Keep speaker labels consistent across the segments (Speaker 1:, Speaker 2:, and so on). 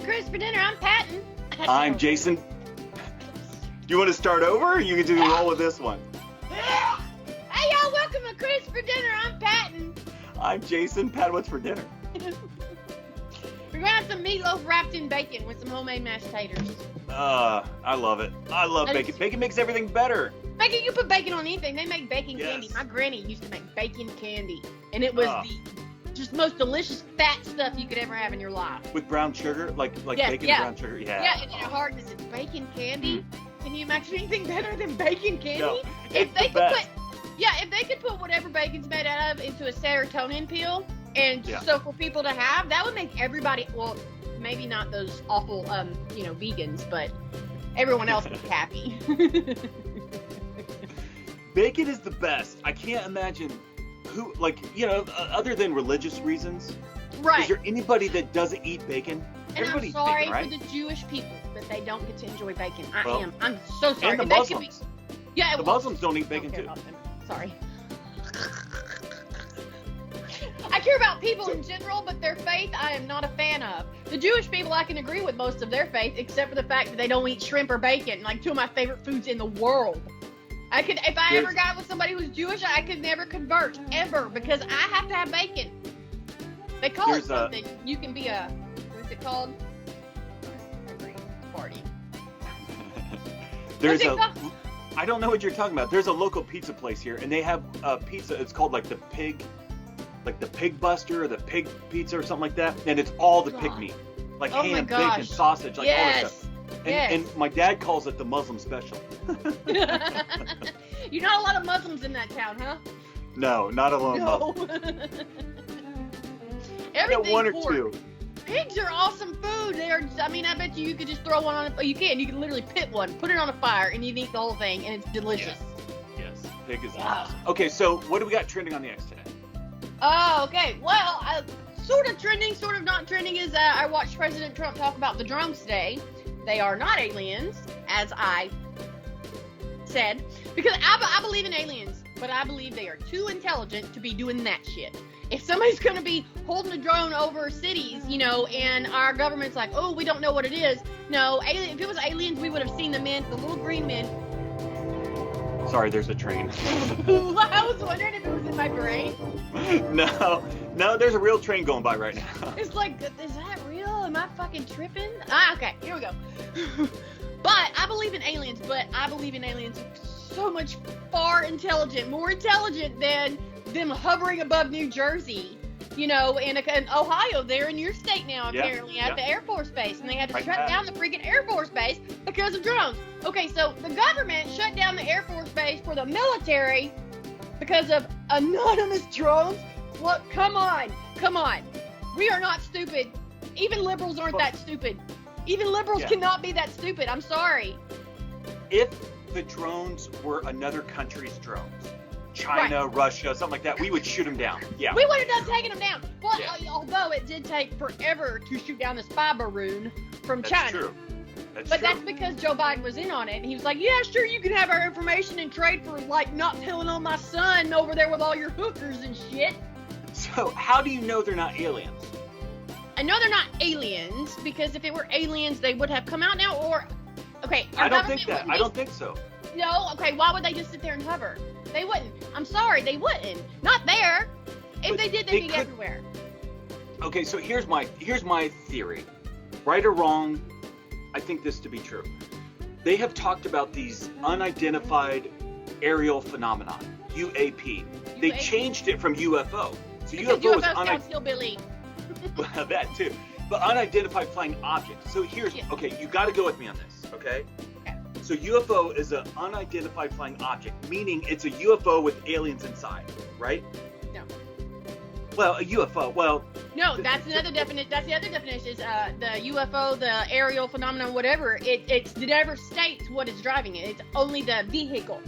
Speaker 1: Chris for dinner. I'm Patton.
Speaker 2: I'm Jason. Do you want to start over, or you can do roll with this one?
Speaker 1: Hey, y'all, welcome to Chris for dinner. I'm Patton.
Speaker 2: I'm Jason. Pat, what's for dinner?
Speaker 1: We're going to have some meatloaf wrapped in bacon with some homemade mashed taters.
Speaker 2: I love it. I love bacon. Bacon makes everything better.
Speaker 1: Bacon, you put bacon on anything. They make bacon
Speaker 2: Yes.
Speaker 1: candy. My granny used to make bacon candy. And it was the just most delicious fat stuff you could ever have in your life.
Speaker 2: With brown sugar? Like
Speaker 1: Yes,
Speaker 2: bacon
Speaker 1: yeah.
Speaker 2: and brown sugar? Yeah.
Speaker 1: Yeah, and the hardness is bacon candy. Can you imagine anything better than bacon candy?
Speaker 2: No,
Speaker 1: if
Speaker 2: it's
Speaker 1: they
Speaker 2: the
Speaker 1: could
Speaker 2: best.
Speaker 1: if they could put whatever bacon's made out of into a serotonin pill, and
Speaker 2: Yeah.
Speaker 1: so for people to have, that would make everybody, well, maybe not those awful, vegans, but everyone else would be happy.
Speaker 2: Bacon is the best. I can't imagine who, other than religious reasons.
Speaker 1: Right.
Speaker 2: Is there anybody that doesn't eat bacon?
Speaker 1: And
Speaker 2: Everybody
Speaker 1: I'm
Speaker 2: eats
Speaker 1: sorry
Speaker 2: bacon, right?
Speaker 1: for the Jewish people that they don't get to enjoy bacon.
Speaker 2: Well,
Speaker 1: I'm so sorry.
Speaker 2: And the
Speaker 1: If they could
Speaker 2: Muslims. The
Speaker 1: well,
Speaker 2: Muslims don't eat bacon
Speaker 1: care
Speaker 2: too.
Speaker 1: about them. Sorry. I care about people in general, but their faith I am not a fan of. The Jewish people, I can agree with most of their faith, except for the fact that they don't eat shrimp or bacon, like two of my favorite foods in the world. If I ever got with somebody who's Jewish, I could never convert, ever, because I have to have bacon. They call it something. You can be what's it called? Party.
Speaker 2: I don't know what you're talking about. There's a local pizza place here, and they have pizza. It's called like the pig buster or the pig pizza or something like that, and it's all the pig meat, like ham, bacon, sausage, like all that stuff. And my dad calls it the Muslim special.
Speaker 1: You're not a lot of Muslims in that town, huh?
Speaker 2: No, not a lot of Muslims. I got one or two.
Speaker 1: Pigs are awesome food. I bet you could just throw one on. You can literally pit one, put it on a fire, and you can eat the whole thing, and it's delicious.
Speaker 2: Yes. Pig is awesome. Okay, so what do we got trending on the X today?
Speaker 1: Oh, okay. Well, sort of trending, sort of not trending is I watched President Trump talk about the drones today. They are not aliens, as I said, because I believe in aliens, but I believe they are too intelligent to be doing that shit. If somebody's going to be holding a drone over cities, and our government's like, oh, we don't know what it is. No, if it was aliens, we would have seen the little green men.
Speaker 2: Sorry, there's a train.
Speaker 1: I was wondering if it was in my brain.
Speaker 2: No, there's a real train going by right now.
Speaker 1: It's like, is that real? Am I fucking tripping? Okay, here we go. But I believe in aliens, so much more intelligent than them hovering above New Jersey, in Ohio. They're in your state now, apparently, at the Air Force Base, and they had to shut down the freaking Air Force Base because of drones. Okay, so the government shut down the Air Force Base for the military because of anonymous drones. Look, come on. We are not stupid. Even liberals aren't that stupid. Even liberals cannot be that stupid. I'm sorry.
Speaker 2: If the drones were another country's drones, China, Russia, something like that, we would shoot them down. Yeah.
Speaker 1: We would have done taking them down. Well, although it did take forever to shoot down the spy balloon from China.
Speaker 2: True.
Speaker 1: That's because Joe Biden was in on it, and he was like, yeah, sure, you can have our information and trade for, not telling on my son over there with all your hookers and shit.
Speaker 2: So, how do you know they're not aliens?
Speaker 1: I know they're not aliens, because if it were aliens, they would have come out now,
Speaker 2: I don't think that. I don't think so.
Speaker 1: No, okay, why would they just sit there and hover? They wouldn't. I'm sorry, they wouldn't. Not there. If they did, they'd be everywhere.
Speaker 2: Okay, so here's my theory. Right or wrong, I think this to be true. They have talked about these unidentified aerial phenomenon, UAP. They changed it from UFO. So
Speaker 1: because
Speaker 2: UFO is
Speaker 1: sounds hillbilly.
Speaker 2: Well, that too. But unidentified flying object. So here's, okay, you got to go with me on this, okay? So UFO is an unidentified flying object, meaning it's a UFO with aliens inside, right?
Speaker 1: No.
Speaker 2: Well, a UFO,
Speaker 1: No, that's another definition. That's the other definition is the UFO, the aerial phenomenon, whatever. It never states what is driving it. It's only the vehicle.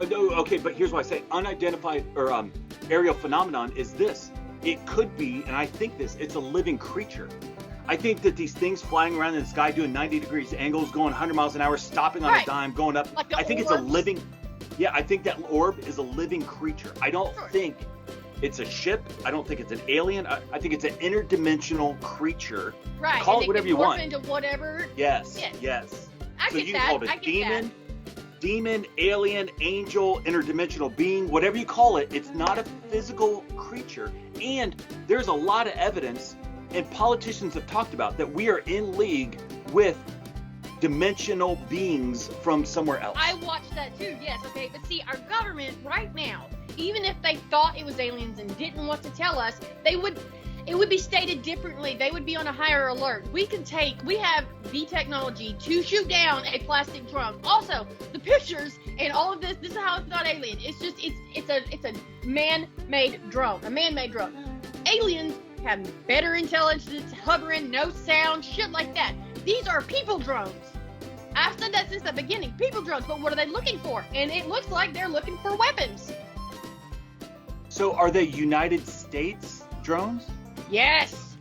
Speaker 2: No, okay, but here's what I say. Unidentified or aerial phenomenon is this. It could be, and I think it's a living creature. I think that these things flying around in the sky doing 90 degrees angles, going 100 miles an hour, stopping on a dime, going up.
Speaker 1: Like
Speaker 2: I think it's a living. Yeah, I think that orb is a living creature. I don't think it's a ship. I don't think it's an alien. I think it's an interdimensional creature.
Speaker 1: Right.
Speaker 2: Call
Speaker 1: and
Speaker 2: it whatever you want.
Speaker 1: Into whatever.
Speaker 2: Yes.
Speaker 1: I
Speaker 2: So
Speaker 1: get
Speaker 2: you
Speaker 1: that.
Speaker 2: can call it
Speaker 1: I
Speaker 2: a
Speaker 1: get
Speaker 2: demon, alien, angel, interdimensional being, whatever you call it. It's not a physical creature. And there's a lot of evidence, and politicians have talked about, that we are in league with dimensional beings from somewhere else.
Speaker 1: I watched that too, yes, okay. But see, our government right now, even if they thought it was aliens and didn't want to tell us, it would be stated differently. They would be on a higher alert. We have the technology to shoot down a plastic drum. Also, the pictures and all of this is how it's not alien. It's just, it's a man-made drone, Aliens have better intelligence, hovering, no sound, shit like that. These are people drones. I've said that since the beginning, people drones, but what are they looking for? And it looks like they're looking for weapons.
Speaker 2: So are they United States drones?
Speaker 1: Yes.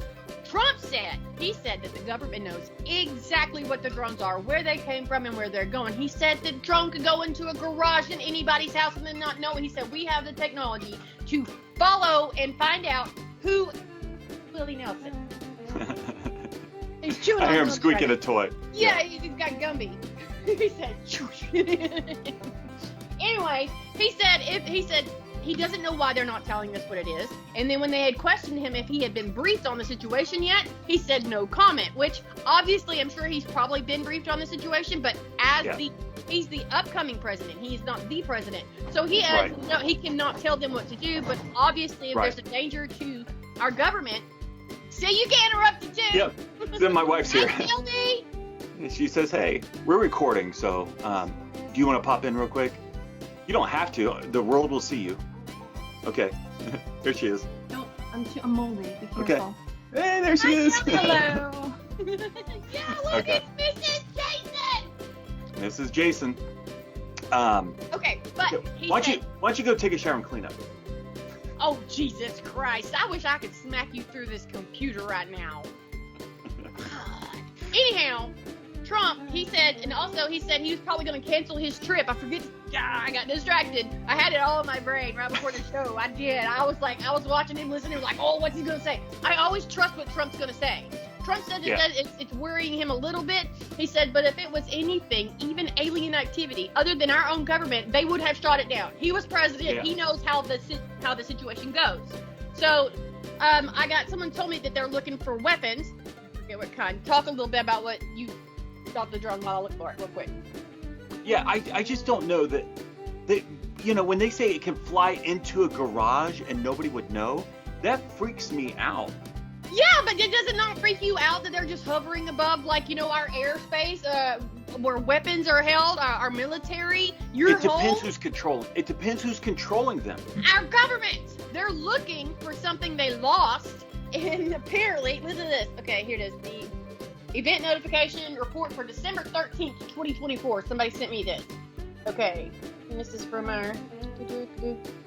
Speaker 1: Trump said that the government knows exactly what the drones are, where they came from, and where they're going. He said the drone could go into a garage in anybody's house and then not know it. He said we have the technology to follow and find out who Willie Nelson. He's chewing
Speaker 2: I
Speaker 1: on
Speaker 2: hear him
Speaker 1: Gumby
Speaker 2: squeaking
Speaker 1: right
Speaker 2: a toy.
Speaker 1: Yeah, he's got Gumby. He said, anyway, he said he doesn't know why they're not telling us what it is. And then when they had questioned him if he had been briefed on the situation yet, he said no comment, which obviously I'm sure he's probably been briefed on the situation, but he's the upcoming president. He is not the president. So he has he cannot tell them what to do, but obviously if there's a danger to our government, so you get interrupted too.
Speaker 2: Yep. Then my wife's here.
Speaker 1: Shelby.
Speaker 2: And she says, "Hey, we're recording, so do you want to pop in real quick? You don't have to. The world will see you." Okay. Here she is.
Speaker 1: No, I'm moldy. Be careful.
Speaker 2: Okay. Hey, there she is.
Speaker 1: Hello. Yeah, look,
Speaker 2: Okay.
Speaker 1: it's Mrs. Jason.
Speaker 2: This is Jason.
Speaker 1: Okay, but he
Speaker 2: why
Speaker 1: said,
Speaker 2: don't you go take a shower and clean up?
Speaker 1: oh, Jesus Christ. I wish I could smack you through this computer right now. God. Anyhow, Trump, he said he was probably going to cancel his trip. I got distracted. I had it all in my brain right before the show. I did. I was watching him, listening, like, oh, what's he going to say? I always trust what Trump's going to say. Trump said it's worrying him a little bit. He said, but if it was anything, even alien activity, other than our own government, they would have shot it down. He was president. Yeah. He knows how the situation goes. So, someone told me that they're looking for weapons. I forget what kind. Talk a little bit about what you thought the drone while I look for it real quick.
Speaker 2: Yeah, I just don't know that when they say it can fly into a garage and nobody would know, that freaks me out.
Speaker 1: Yeah, but does it not freak you out that they're just hovering above, like, our airspace, where weapons are held, our military,
Speaker 2: It depends who's controlling them.
Speaker 1: Our government. They're looking for something they lost, and apparently, listen to this. Okay, here it is. The event notification report for December 13th, 2024. Somebody sent me this. Okay, and this is from our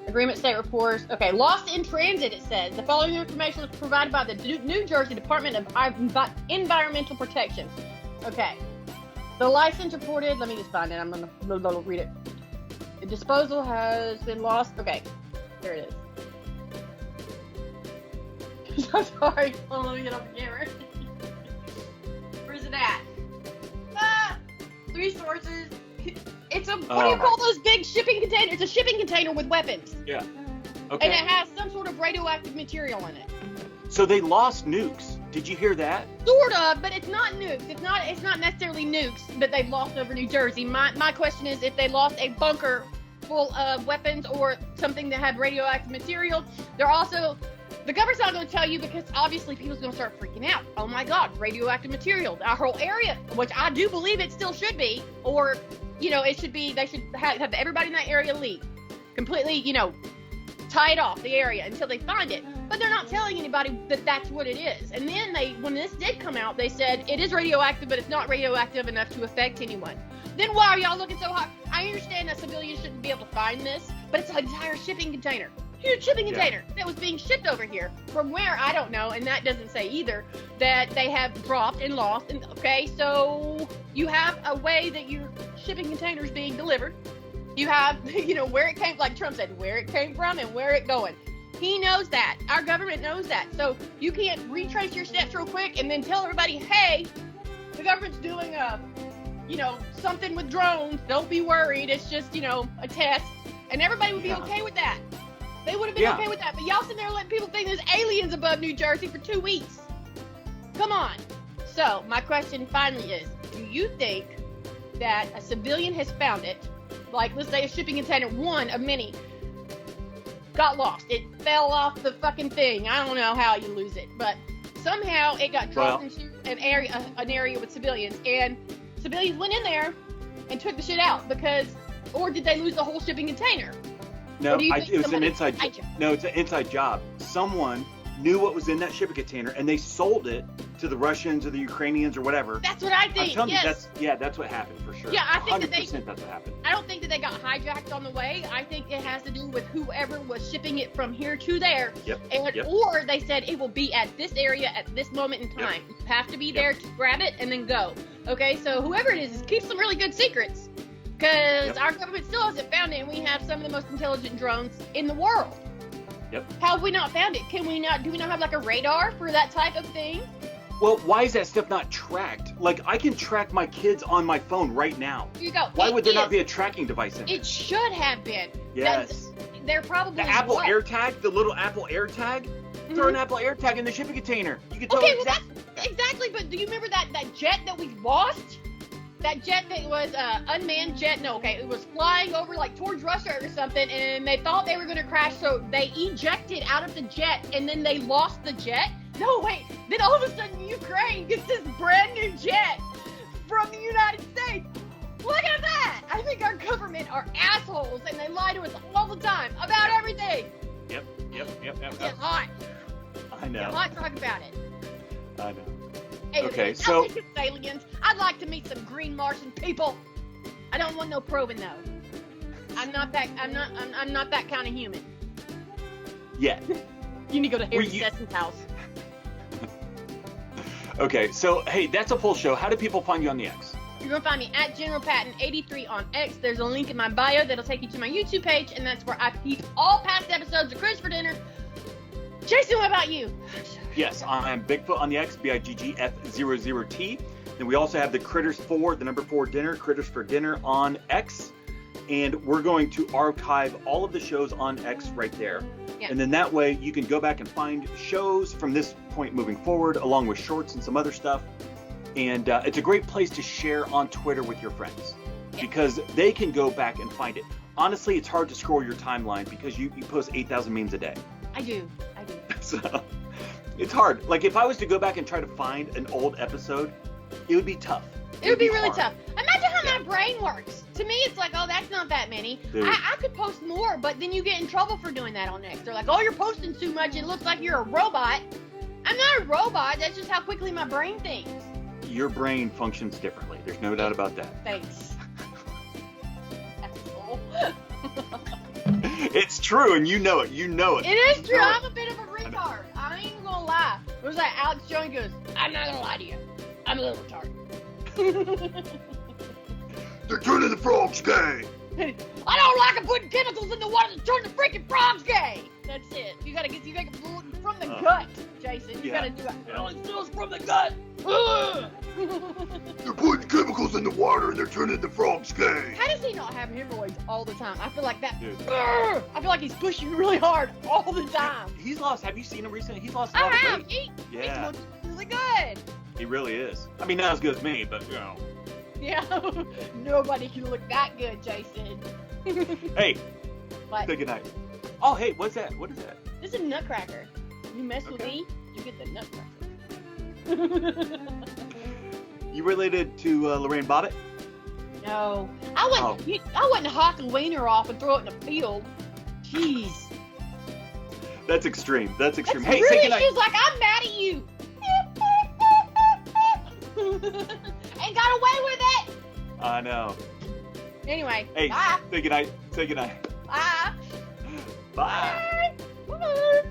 Speaker 1: agreement state reports. Okay, lost in transit, it says. The following information was provided by the New Jersey Department of Environmental Protection. Okay. The license reported, let me just find it. I'm going to read it. The disposal has been lost. Okay, there it is. I'm sorry. Hold on, let me get off the camera. Where's it at? 3 sources. It's what do you call those big shipping containers? It's a shipping container with weapons.
Speaker 2: Yeah. Okay.
Speaker 1: And it has some sort of radioactive material in it.
Speaker 2: So they lost nukes. Did you hear that?
Speaker 1: Sort of, but it's not nukes. It's not necessarily nukes that they've lost over New Jersey. My question is if they lost a bunker full of weapons or something that had radioactive material. The government's not going to tell you because obviously people's going to start freaking out. Oh my God, radioactive material. Our whole area, which I do believe it still should be, or, it should be, they should have everybody in that area leave. Completely, tie it off the area until they find it. But they're not telling anybody that that's what it is. And then when this did come out, they said it is radioactive, but it's not radioactive enough to affect anyone. Then why are y'all looking so hard? I understand that civilians shouldn't be able to find this, but it's an entire shipping container. Huge shipping container that was being shipped over here from where, I don't know, and that doesn't say either, that they have dropped and lost. And okay, so you have a way that your shipping container is being delivered. You have, where it came, like Trump said, where it came from and where it going. He knows that. Our government knows that. So you can't retrace your steps real quick and then tell everybody, hey, the government's doing something with drones. Don't be worried. It's just, a test. And everybody would be okay with that. They would have been okay with that. But y'all sitting there letting people think there's aliens above New Jersey for 2 weeks. Come on. So my question finally is, do you think that a civilian has found it? Like, let's say a shipping container, one of many, got lost. It fell off the fucking thing. I don't know how you lose it, but somehow it got dropped into an area with civilians, and civilians went in there and took the shit out or did they lose the whole shipping container?
Speaker 2: No, it was an inside job. No, it's an inside job. Someone knew what was in that shipping container, and they sold it to the Russians or the Ukrainians or whatever.
Speaker 1: That's what I think.
Speaker 2: I'm telling you, that's what happened for sure.
Speaker 1: Yeah, I think
Speaker 2: 100% that's what happened.
Speaker 1: I don't think that they got hijacked on the way. I think it has to do with whoever was shipping it from here to there. Or they said it will be at this area at this moment in time. You have to be there to grab it and then go. Okay, so whoever it is keeps some really good secrets, because our government still hasn't found it, and we have some of the most intelligent drones in the world. How have we not found it? Do we not have like a radar for that type of thing?
Speaker 2: Well, why is that stuff not tracked? Like, I can track my kids on my phone right now.
Speaker 1: Here you go.
Speaker 2: Why would there not be a tracking device in it?
Speaker 1: It should have been.
Speaker 2: Yes.
Speaker 1: They're probably
Speaker 2: the Apple AirTag, the little Apple AirTag. Throw an Apple AirTag in the shipping container. You can tell
Speaker 1: exactly. But do you remember that jet that we lost? That jet that was unmanned jet. No, okay, it was flying over like towards Russia or something, and they thought they were going to crash, so they ejected out of the jet, and then they lost the jet. No, wait. Then all of a sudden, Ukraine gets this brand new jet from the United States. Look at that! I think our government are assholes, and they lie to us all the time about everything.
Speaker 2: Yep.
Speaker 1: Get hot.
Speaker 2: I know.
Speaker 1: Get hot talking about it.
Speaker 2: I know.
Speaker 1: Aliens.
Speaker 2: Okay, so
Speaker 1: I think it's aliens. I'd like to meet some green Martian people. I don't want no probing though. I'm not that kind of human.
Speaker 2: Yeah.
Speaker 1: You need to go to Harry Sesson's house.
Speaker 2: Okay, so hey, that's a full show. How do people find you on the X?
Speaker 1: You're gonna find me at General Patton 83 on X. There's a link in my bio that'll take you to my YouTube page, and that's where I keep all past episodes of Christopher Dinner. Jason, what about you?
Speaker 2: Yes, I'm Bigfoot on the X, BIGGF00T. Then we also have the Critters 4, the number 4 dinner, Critters for Dinner on X. And we're going to archive all of the shows on X right there. Yeah. And then that way you can go back and find shows from this point moving forward, along with shorts and some other stuff. And it's a great place to share on Twitter with your friends, because they can go back and find it. Honestly, it's hard to scroll your timeline because you post 8,000 memes a day.
Speaker 1: I do.
Speaker 2: So it's hard. Like, if I was to go back and try to find an old episode, it would be tough.
Speaker 1: It would be really tough. Imagine how my brain works. To me, it's like, oh, that's not that many. I could post more, but then you get in trouble for doing that on X. They're like, oh, you're posting too much. It looks like you're a robot. I'm not a robot. That's just how quickly my brain thinks.
Speaker 2: Your brain functions differently. There's no doubt about that.
Speaker 1: Thanks.
Speaker 2: It's true, and you know it. You know it.
Speaker 1: It is true. I'm a bit of a retard. I ain't gonna lie. It was like Alex Jones goes, I'm not gonna lie to you. I'm a little retarded.
Speaker 2: They're turning the frogs gay.
Speaker 1: I don't like them putting chemicals in the water to turn the freaking frogs gay. That's it. You gotta get it from the gut, Jason. You gotta do it. Yeah. It feels from the gut.
Speaker 2: They're putting chemicals in the water and they're turning the frogs gay.
Speaker 1: How does he not have hemorrhoids all the time? I feel like that. I feel like he's pushing really hard all the time.
Speaker 2: He's lost. Have you seen him recently? He's lost a lot of weight.
Speaker 1: He looks really good.
Speaker 2: He really is. I mean, not as good as me, but you know.
Speaker 1: Yeah. Nobody can look that good, Jason.
Speaker 2: Hey.
Speaker 1: What?
Speaker 2: Say goodnight. Oh, hey, what's that? What is that?
Speaker 1: This is a nutcracker. You mess with me, you get the nutcracker.
Speaker 2: You related to Lorraine Bobbitt?
Speaker 1: No. I wouldn't hawk a wiener off and throw it in a field. Jeez.
Speaker 2: That's extreme. That's extreme.
Speaker 1: Hey,
Speaker 2: say goodnight.
Speaker 1: She was like, I'm mad at you. And got away with it.
Speaker 2: I know.
Speaker 1: Anyway,
Speaker 2: hey,
Speaker 1: bye.
Speaker 2: Say goodnight. Say goodnight.
Speaker 1: Bye.
Speaker 2: Bye.
Speaker 1: Bye.